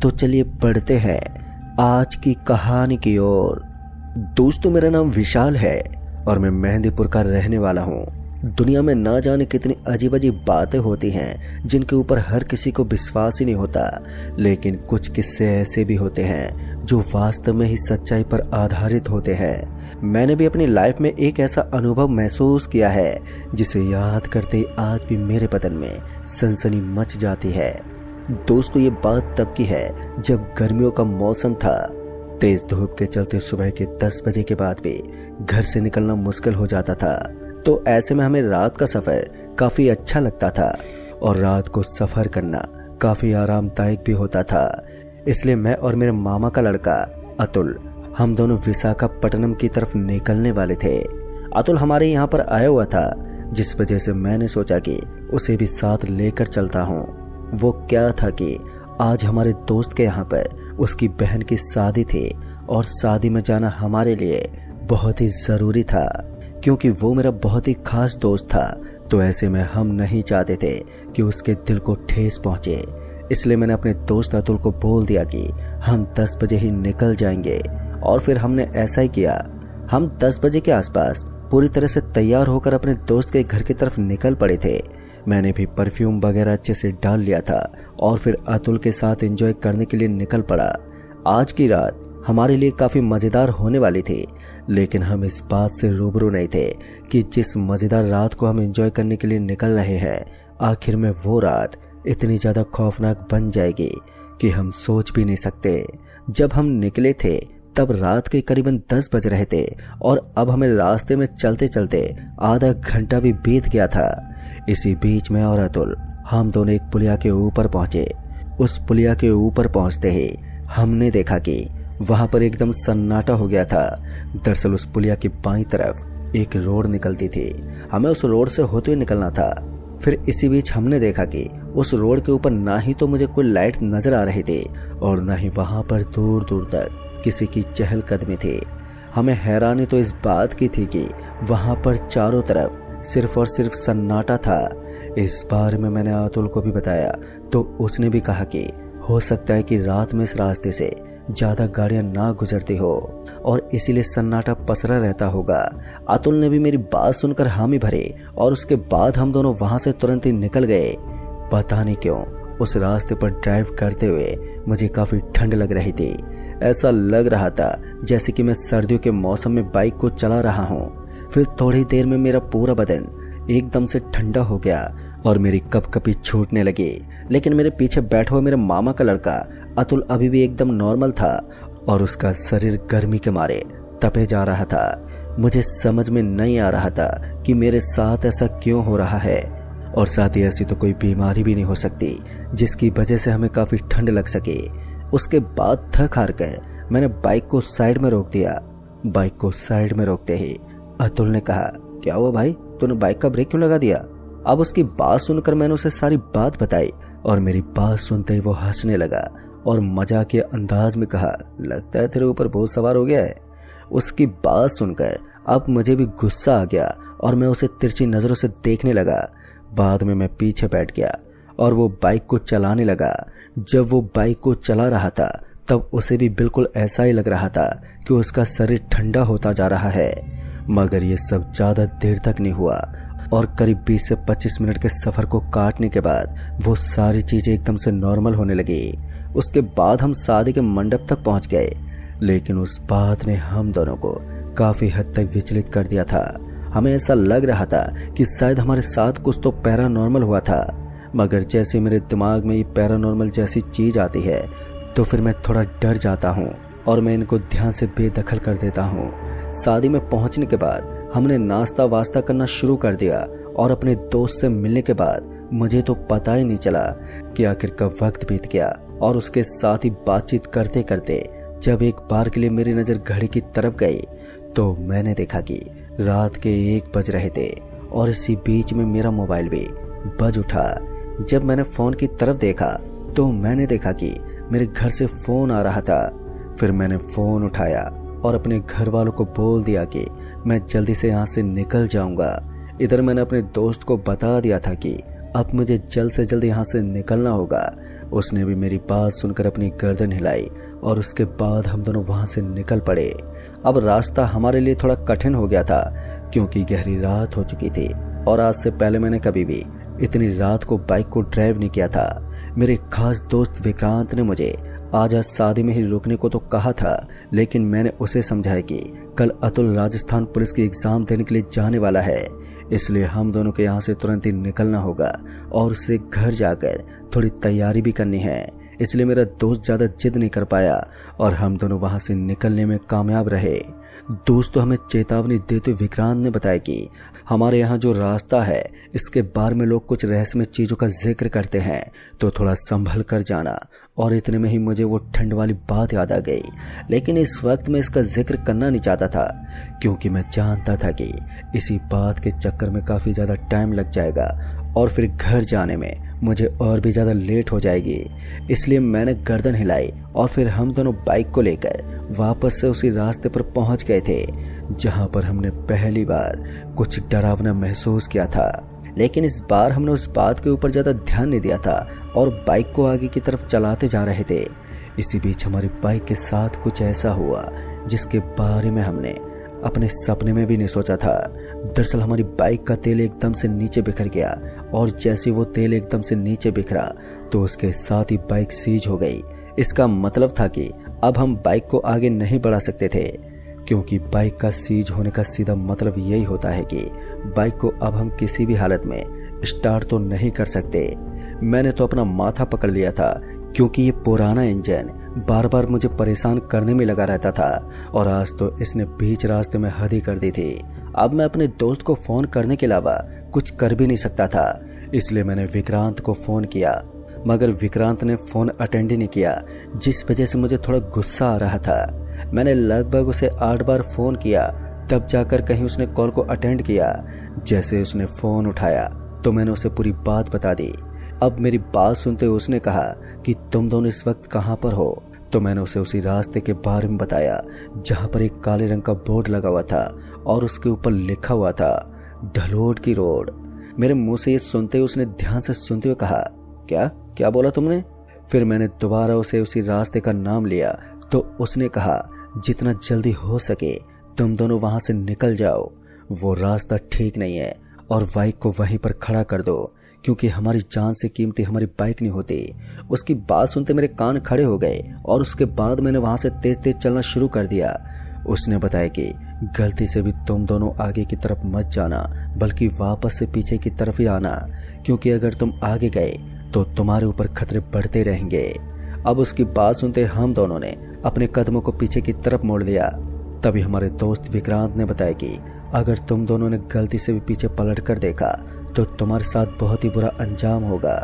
तो चलिए बढ़ते हैं आज की कहानी की ओर। दोस्तों, मेरा नाम विशाल है और मैं मेहंदीपुर का रहने वाला हूँ। दुनिया में ना जाने कितनी अजीब अजीब बातें होती हैं जिनके ऊपर हर किसी को विश्वास ही नहीं होता, लेकिन कुछ किस्से ऐसे भी होते हैं जो वास्तव में ही सच्चाई पर आधारित होते हैं। मैंने भी अपनी लाइफ में एक ऐसा अनुभव महसूस किया है जिसे याद करते आज भी मेरे बदन में सनसनी मच जाती है। दोस्तों, ये बात तब की है जब गर्मियों का मौसम था। तेज धूप के चलते सुबह के 10 बजे के बाद भी घर से निकलना मुश्किल हो जाता था, तो ऐसे में हमें रात का सफर काफी अच्छा लगता था और रात को सफर करना काफी आरामदायक भी होता था। इसलिए मैं और मेरे मामा का लड़का अतुल, हम दोनों विशाखापट्टनम की तरफ निकलने वाले थे। अतुल हमारे यहाँ पर आया हुआ था, जिस वजह से मैंने सोचा कि उसे भी साथ लेकर चलता हूँ। वो क्या था कि आज हमारे दोस्त के यहाँ पर उसकी बहन की शादी थी और शादी में जाना हमारे लिए बहुत ही ज़रूरी था, क्योंकि वो मेरा बहुत ही खास दोस्त था। तो ऐसे में हम नहीं चाहते थे कि उसके दिल को ठेस पहुँचे। इसलिए मैंने अपने दोस्त अतुल को बोल दिया कि हम 10 बजे ही निकल जाएंगे, और फिर हमने ऐसा ही किया। हम 10 बजे के आसपास पूरी तरह से तैयार होकर अपने दोस्त के घर की तरफ निकल पड़े थे। मैंने भी परफ्यूम वगैरह अच्छे से डाल लिया था और फिर अतुल के साथ एंजॉय करने के लिए निकल पड़ा। आज की रात हमारे लिए काफ़ी मज़ेदार होने वाली थी, लेकिन हम इस बात से रूबरू नहीं थे कि जिस मज़ेदार रात को हम एंजॉय करने के लिए निकल रहे हैं, आखिर में वो रात इतनी ज़्यादा खौफनाक बन जाएगी कि हम सोच भी नहीं सकते। जब हम निकले थे तब रात के करीबन 10 बज रहे थे और अब हमें रास्ते में चलते चलते आधा घंटा भी बीत गया था। इसी बीच में और अतुल हम दोनों एक पुलिया के ऊपर पहुंचे। उस पुलिया के ऊपर पहुंचते ही हमने देखा कि वहां पर एकदम सन्नाटा हो गया था। दरअसल उस पुलिया की बाईं तरफ एक रोड निकलती थी, हमें उस रोड से होते हुए निकलना था। फिर इसी बीच हमने देखा कि उस रोड के ऊपर ना ही तो मुझे कोई लाइट नजर आ रही थी और ना ही वहां पर दूर दूर तक किसी की चहलकदमी थी। हमें हैरानी तो इस बात की थी कि वहां पर चारों तरफ सिर्फ और सिर्फ सन्नाटा था। इस बारे में मैंने अतुल को भी बताया, तो उसने भी कहा कि हो सकता है कि रात में इस रास्ते से ज़्यादा गाड़ियां ना गुजरती हो और इसीलिए सन्नाटा पसरा रहता होगा। अतुल ने भी मेरी बात सुनकर हामी भरे और उसके बाद हम दोनों वहां से तुरंत ही निकल गए। पता नहीं क्यों उस रास्ते पर ड्राइव करते हुए मुझे काफ़ी ठंड लग रही थी। ऐसा लग रहा था जैसे कि मैं सर्दियों के मौसम में बाइक को चला रहा हूँ। फिर थोड़ी देर में मेरा पूरा बदन एकदम से ठंडा हो गया और मेरी कपकपी छूटने लगी। लेकिन मेरे पीछे बैठा हुआ मेरे मामा का लड़का अतुल अभी भी एकदम नॉर्मल था और उसका शरीर गर्मी के मारे तपे जा रहा था। मुझे समझ में नहीं आ रहा था कि मेरे साथ ऐसा क्यों हो रहा है, और साथ ही ऐसी तो कोई बीमारी भी नहीं हो सकती जिसकी वजह से हमें काफ़ी ठंड लग सके। उसके बाद थक हार कर मैंने बाइक को साइड में रोक दिया। बाइक को साइड में रोकते ही अतुल ने कहा, क्या हुआ भाई, तूने बाइक का ब्रेक क्यों लगा दिया? अब उसकी बात सुनकर मैंने उसे सारी बात बताई और मेरी बात सुनते ही वो हंसने लगा और मजाक के अंदाज में कहा, लगता है तेरे ऊपर भूत सवार हो गया है। उसकी बात सुनकर अब मुझे भी गुस्सा आ गया और मैं उसे तिरछी नज़रों से देखने लगा। बाद में मैं पीछे बैठ गया और वो बाइक को चलाने लगा। जब वो बाइक को चला रहा था तब उसे भी बिल्कुल ऐसा ही लग रहा था कि उसका शरीर ठंडा होता जा रहा है। मगर ये सब ज़्यादा देर तक नहीं हुआ और करीब 20 से 25 मिनट के सफ़र को काटने के बाद वो सारी चीज़ें एकदम से नॉर्मल होने लगी। उसके बाद हम शादी के मंडप तक पहुंच गए, लेकिन उस बात ने हम दोनों को काफ़ी हद तक विचलित कर दिया था। हमें ऐसा लग रहा था कि शायद हमारे साथ कुछ तो पैरानॉर्मल हुआ था, मगर जैसे मेरे दिमाग में ये पैरानॉर्मल जैसी चीज़ आती है तो फिर मैं थोड़ा डर जाता हूँ और मैं इनको ध्यान से बेदखल कर देता हूँ। शादी में पहुंचने के बाद हमने नाश्ता वास्ता करना शुरू कर दिया और अपने दोस्त से मिलने के बाद मुझे तो पता ही नहीं चला कि आखिर कब वक्त बीत गया। और उसके साथ ही बातचीत करते करते जब एक बार के लिए मेरी नज़र घड़ी की तरफ गई तो मैंने देखा कि रात के 1 बज रहे थे और इसी बीच में मेरा मोबाइल भी बज उठा। जब मैंने फ़ोन की तरफ देखा तो मैंने देखा कि मेरे घर से फ़ोन आ रहा था। फिर मैंने फ़ोन उठाया और अपने घर वालों को बोल दिया कि मैं जल्दी से यहाँ से निकल जाऊँगा। इधर मैंने अपने दोस्त को बता दिया था कि अब मुझे जल्द से जल्द यहाँ से निकलना होगा उसने भी मेरी बात सुनकर अपनी गर्दन हिलाई और उसके बाद हम दोनों वहां से निकल पड़े। अब रास्ता हमारे लिए थोड़ा कठिन हो गया था क्योंकि गहरी रात हो चुकी थी और आज से पहले मैंने कभी भी इतनी रात को बाइक को ड्राइव नहीं किया था। मेरे खास दोस्त विक्रांत ने मुझे आज शादी में ही रुकने को तो कहा था, लेकिन मैंने उसे समझाया कि कल अतुल राजस्थान पुलिस की एग्जाम देने के लिए जाने वाला है, इसलिए हम दोनों के यहाँ से तुरंत ही निकलना होगा और उसे घर जाकर थोड़ी तैयारी भी करनी है। इसलिए मेरा दोस्त ज़्यादा जिद नहीं कर पाया और हम दोनों वहाँ से निकलने में कामयाब रहे। दोस्तों, हमें चेतावनी देते हुए विक्रांत ने बताया कि हमारे यहाँ जो रास्ता है इसके बारे में लोग कुछ रहस्यमय चीज़ों का जिक्र करते हैं, तो थोड़ा संभल कर जाना। और इतने में ही मुझे वो ठंड वाली बात याद आ गई, लेकिन इस वक्त मैं इसका जिक्र करना नहीं चाहता था क्योंकि मैं जानता था कि इसी बात के चक्कर में काफ़ी ज़्यादा टाइम लग जाएगा और फिर घर जाने में मुझे और भी ज़्यादा लेट हो जाएगी। इसलिए मैंने गर्दन हिलाई और फिर हम दोनों बाइक को लेकर वापस से उसी रास्ते पर पहुंच गए थे जहां पर हमने पहली बार कुछ डरावना महसूस किया था। लेकिन इस बार हमने उस बात के ऊपर ज़्यादा ध्यान नहीं दिया था और बाइक को आगे की तरफ चलाते जा रहे थे। इसी बीच हमारी बाइक के साथ कुछ ऐसा हुआ जिसके बारे में हमने अपने सपने में भी नहीं सोचा था। दरअसल हमारी बाइक का तेल एकदम से नीचे बिखर गया और जैसे वो तेल एकदम से नीचे बिखरा तो उसके साथ ही बाइक सीज हो गई। इसका मतलब था कि अब हम बाइक को आगे नहीं बढ़ा सकते थे, क्योंकि बाइक का सीज होने का सीधा मतलब यही होता है कि बाइक को अब हम किसी भी हालत में स्टार्ट तो नहीं कर सकते। मैंने तो अपना माथा पकड़ लिया था क्योंकि ये पुराना इंजन बार बार मुझे परेशान करने में लगा रहता था और आज तो इसने बीच रास्ते में हद ही कर दी थी। अब मैं अपने दोस्त को फ़ोन करने के अलावा कुछ कर भी नहीं सकता था, इसलिए मैंने विक्रांत को फ़ोन किया, मगर विक्रांत ने फ़ोन अटेंड ही नहीं किया, जिस वजह से मुझे थोड़ा गुस्सा आ रहा था। मैंने लगभग उसे 8 बार फ़ोन किया, तब जाकर कहीं उसने कॉल को अटेंड किया। जैसे उसने फ़ोन उठाया तो मैंने उसे पूरी बात बता दी। अब मेरी बात सुनते हुए उसने कहा कि तुम दोनों इस वक्त कहाँ पर हो? तो मैंने उसे उसी रास्ते के बारे में बताया जहाँ पर एक काले रंग का बोर्ड लगा हुआ था और उसके ऊपर लिखा हुआ था ढलोड की रोड। मेरे मुंह से ये सुनते हुए उसने ध्यान से सुनते हुए कहा, क्या क्या बोला तुमने? फिर मैंने दोबारा उसे उसी रास्ते का नाम लिया तो उसने कहा, जितना जल्दी हो सके तुम दोनों वहां से निकल जाओ, वो रास्ता ठीक नहीं है और बाइक को वहीं पर खड़ा कर दो, क्योंकि हमारी जान से कीमती हमारी बाइक नहीं होती। उसकी बात सुनते मेरे कान खड़े हो गए और उसके बाद मैंने वहां से तेज तेज चलना शुरू कर दिया। उसने बताया कि गलती से भी तुम दोनों आगे की तरफ मत जाना, बल्कि वापस से पीछे की तरफ ही आना, क्योंकि अगर तुम आगे गए तो तुम्हारे ऊपर खतरे बढ़ते रहेंगे। अब उसकी बात सुनते हम दोनों ने अपने कदमों को पीछे की तरफ मोड़ लिया। तभी हमारे दोस्त विक्रांत ने बताया कि अगर तुम दोनों ने गलती से भी पीछे पलट कर देखा तो तुम्हारे साथ बहुत ही बुरा अंजाम होगा।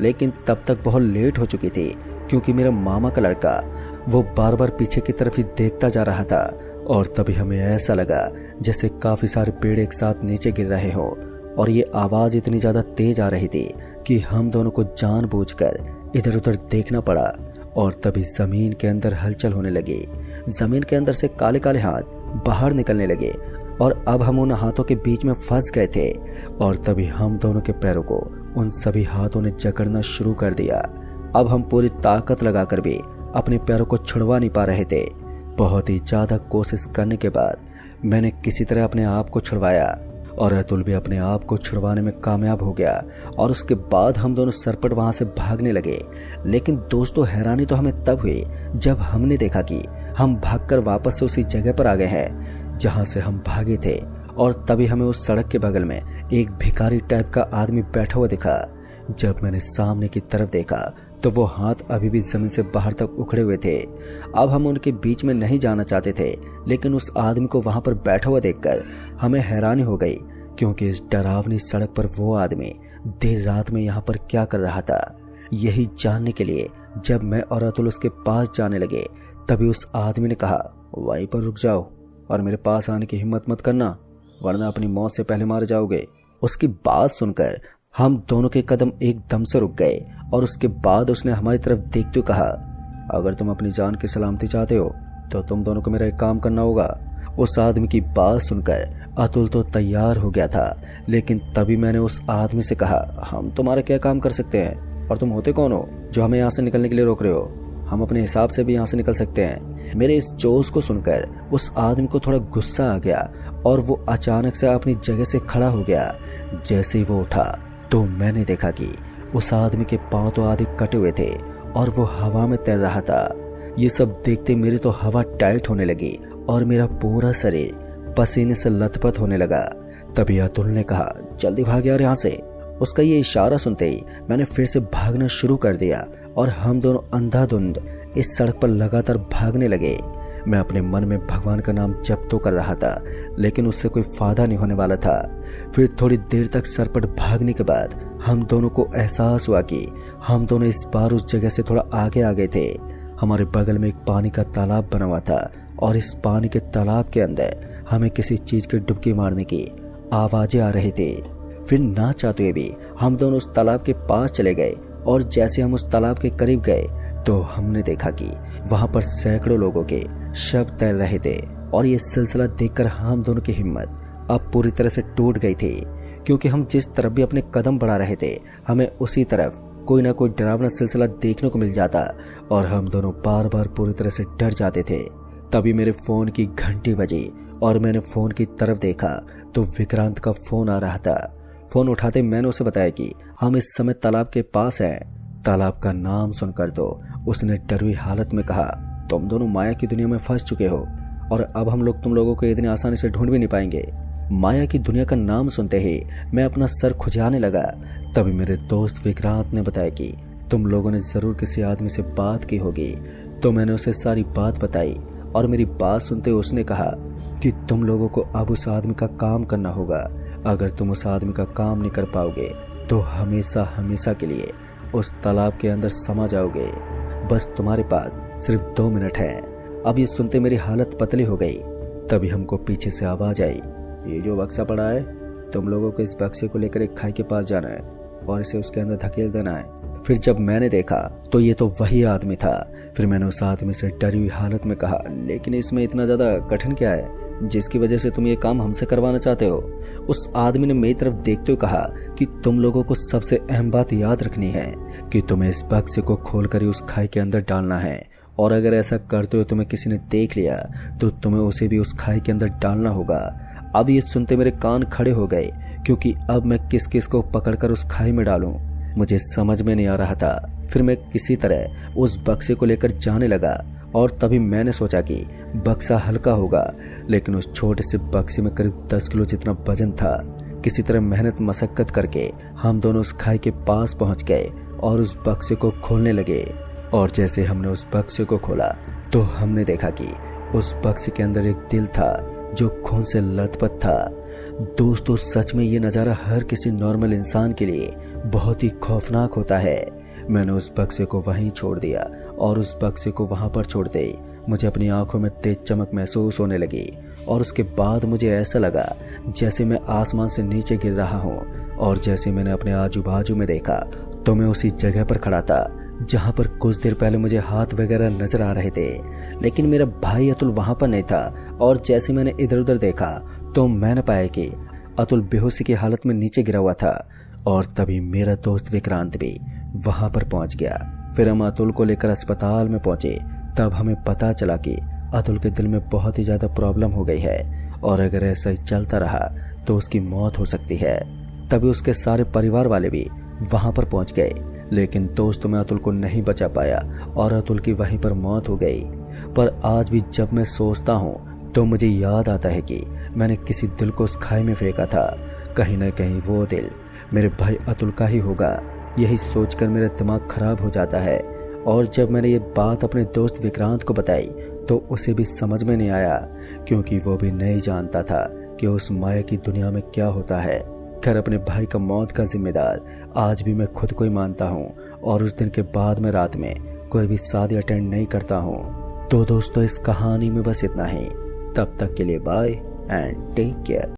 लेकिन तब तक बहुत लेट हो चुकी थी, क्योंकि मेरा मामा का लड़का वो बार बार पीछे की तरफ ही देखता जा रहा था और तभी हमें ऐसा लगा जैसे काफी सारे पेड़ एक साथ नीचे गिर रहे हों और ये आवाज इतनी ज्यादा तेज आ रही थी कि हम दोनों को जानबूझकर इधर उधर देखना पड़ा। और तभी जमीन के अंदर हलचल होने लगी। जमीन के अंदर से काले काले हाथ बाहर निकलने लगे और अब हम उन हाथों के बीच में फंस गए थे। और तभी हम दोनों के पैरों को उन सभी हाथों ने जकड़ना शुरू कर दिया। अब हम पूरी ताकत लगाकर भी अपने पैरों को छुड़वा नहीं पा रहे थे। बहुत ही ज्यादा कोशिश करने के बाद मैंने किसी तरह अपने आप को छुड़वाया और अतुल भी अपने आप को छुड़वाने में कामयाब हो गया और उसके बाद हम दोनों सरपट वहां से भागने लगे। लेकिन दोस्तों, हैरानी तो हमें तब हुई जब हमने देखा कि हम भागकर वापस से उसी जगह पर आ गए हैं जहां से हम भागे थे। और तभी हमें उस सड़क के बगल में एक भिखारी टाइप का आदमी बैठा हुआ दिखा। जब मैंने सामने की तरफ देखा तो वो हाथ अभी भी जमीन से बाहर तक उखड़े हुए थे। अब हम उनके बीच में नहीं जाना चाहते थे, लेकिन उस आदमी को वहां पर बैठा हुआ देखकर हमें हैरानी हो गई, क्योंकि इस डरावनी सड़क पर वो आदमी देर रात में यहाँ पर क्या कर रहा था। यही जानने के लिए जब मैं और अतुल उसके पास जाने लगे तभी उस आदमी ने कहा, वहीं पर रुक जाओ और मेरे पास आने की हिम्मत मत करना, वरना अपनी मौत से पहले मार जाओगे। उसकी बात सुनकर हम दोनों के कदम एकदम से रुक गए और उसके बाद उसने हमारी तरफ देखते हुए कहा, अगर तुम अपनी जान की सलामती चाहते हो तो तुम दोनों को मेरा एक काम करना होगा। उस आदमी की बात सुनकर अतुल तो तैयार हो गया था, लेकिन तभी मैंने उस आदमी से कहा, हम तुम्हारा क्या काम कर सकते हैं? और तुम होते कौन हो जो हमें यहाँ से निकलने के लिए रोक रहे हो? हम अपने हिसाब से भी यहाँ से निकल सकते हैं। मेरे इस जोश को सुनकर उस आदमी को थोड़ा गुस्सा आ गया और वो अचानक से अपनी जगह से खड़ा हो गया। जैसे ही वो उठा तो मैंने देखा कि उस आदमी के पांव तो आधे कटे हुए थे और वो हवा में तैर रहा था। ये सब देखते मेरी तो हवा टाइट होने लगी और मेरा पूरा शरीर पसीने से लथपथ होने लगा। तभी अतुल ने कहा, जल्दी भाग यार यहाँ से। उसका ये इशारा सुनते ही मैंने फिर से भागना शुरू कर दिया और हम दोनों अंधाधुंध इस सड़क पर लगातार भागने लगे। मैं अपने मन में भगवान का नाम जप तो कर रहा था, लेकिन उससे कोई फायदा नहीं होने वाला था। फिर थोड़ी देर तक सरपट भागने के बाद हम दोनों को एहसास हुआ कि हम दोनों इस बार उस जगह से थोड़ा आगे आ गए थे। हमारे बगल में एक पानी का तालाब बना हुआ था और इस पानी के तालाब के अंदर हमें किसी चीज की डुबकी मारने की आवाजें आ रही थी। फिर ना चाहते हुए भी हम दोनों उस तालाब के पास चले गए और जैसे हम उस तालाब के करीब गए तो हमने देखा कि वहां पर सैकड़ों लोगों के शव तैर रहे थे। और ये सिलसिला देखकर हम दोनों की हिम्मत अब पूरी तरह से टूट गई थी, क्योंकि हम जिस तरफ भी अपने कदम बढ़ा रहे थे हमें उसी तरफ कोई ना कोई डरावना सिलसिला देखने को मिल जाता और हम दोनों बार बार पूरी तरह से डर जाते थे। तभी मेरे फोन की घंटी बजी और मैंने फोन की तरफ देखा तो विक्रांत का फोन आ रहा था। फोन उठाते मैंने उसे बताया कि हम इस समय तालाब के पास हैं। तालाब का नाम सुनकर तो उसने डरी हुई हालत में कहा, तुम दोनों माया की दुनिया में फंस चुके हो और अब हम लोग तुम लोगों को इतनी आसानी से ढूंढ भी नहीं पाएंगे। माया की दुनिया का नाम सुनते ही मैं अपना सर खुजाने लगा। तभी मेरे दोस्त विक्रांत ने बताया कि तुम लोगों ने जरूर किसी आदमी से बात की होगी। तो मैंने उसे सारी बात बताई और मेरी बात सुनते उसने कहा कि तुम लोगों को अब उस आदमी का काम करना होगा। अगर तुम उस आदमी का काम नहीं कर पाओगे तो हमेशा हमेशा के लिए उस तालाब के अंदर समा जाओगे। बस तुम्हारे पास सिर्फ 2 मिनट है। अब ये सुनते मेरी हालत पतली हो गई। तभी हमको पीछे से आवाज आई, ये जो बक्सा पड़ा है तुम लोगों को इस बक्से को लेकर एक खाई के पास जाना है और इसे उसके अंदर धकेल देना है। फिर जब मैंने देखा तो ये तो वही आदमी था। फिर मैंने उस आदमी से डरी हुई हालत में कहा, लेकिन इसमें इतना ज्यादा कठिन क्या है जिसकी वजह से तुम ये काम हमसे करवाना चाहते हो? उस आदमी ने मेरी तरफ देखते हुए कहा कि तुम लोगों को सबसे अहम बात याद रखनी है कि तुम्हें इस बक्से को खोलकर ही उस खाई के अंदर डालना है, और अगर ऐसा करते हुए तुम्हें किसी ने देख लिया तो तुम्हें उसे भी उस खाई के अंदर डालना होगा। अब ये सुनते मेरे कान खड़े हो गए, क्योंकि अब मैं किस किस को पकड़कर उस खाई में डालूं मुझे समझ में नहीं आ रहा था। फिर मैं किसी तरह उस बक्से को लेकर जाने लगा और तभी मैंने सोचा कि बक्सा हल्का होगा, लेकिन उस छोटे से बक्से में करीब 10 किलो जितना वजन था। किसी तरह मेहनत मशक्कत करके हम दोनों उस खाई के पास पहुंच गए और उस बक्से को खोलने लगे। और जैसे हमने उस बक्से को खोला तो हमने देखा कि उस बक्से के अंदर एक दिल था जो खून से लथपथ था। दोस्तों, सच में ये नज़ारा हर किसी नॉर्मल इंसान के लिए बहुत ही खौफनाक होता है। मैंने उस बक्से को वहीं छोड़ दिया और उस बक्से को वहां पर छोड़ते ही मुझे अपनी आंखों में तेज चमक महसूस होने लगी और उसके बाद मुझे ऐसा लगा जैसे मैं आसमान से नीचे गिर रहा हूँ। और जैसे मैंने अपने आजू बाजू में देखा तो मैं उसी जगह पर खड़ा था जहाँ पर कुछ देर पहले मुझे हाथ वगैरह नजर आ रहे थे, लेकिन मेरा भाई अतुल वहां पर नहीं था। और जैसे मैंने इधर उधर देखा तो मैंने पाया कि अतुल बेहोशी की हालत में नीचे गिरा हुआ था। और तभी मेरा दोस्त विक्रांत भी वहां पर पहुंच गया। फिर हम अतुल को लेकर अस्पताल में पहुंचे। तब हमें पता चला कि अतुल के दिल में बहुत ही ज्यादा प्रॉब्लम हो गई है और अगर ऐसा ही चलता रहा तो उसकी मौत हो सकती है। तभी उसके सारे परिवार वाले भी वहां पर पहुंच गए, लेकिन दोस्तों मैं अतुल को नहीं बचा पाया और अतुल की वहीं पर मौत हो गई। पर आज भी जब मैं सोचता हूँ तो मुझे याद आता है कि मैंने किसी दिल को उस खाई में फेंका था। कहीं ना कहीं वो दिल मेरे भाई अतुल का ही होगा। यही सोचकर मेरा दिमाग खराब हो जाता है। और जब मैंने ये बात अपने दोस्त विक्रांत को बताई तो उसे भी समझ में नहीं आया, क्योंकि वो भी नहीं जानता था कि उस माया की दुनिया में क्या होता है। खैर, अपने भाई का मौत का जिम्मेदार आज भी मैं खुद को ही मानता हूँ और उस दिन के बाद मैं रात में कोई भी शादी अटेंड नहीं करता हूँ। तो दोस्तों, इस कहानी में बस इतना ही। तब तक के लिए बाय एंड टेक केयर।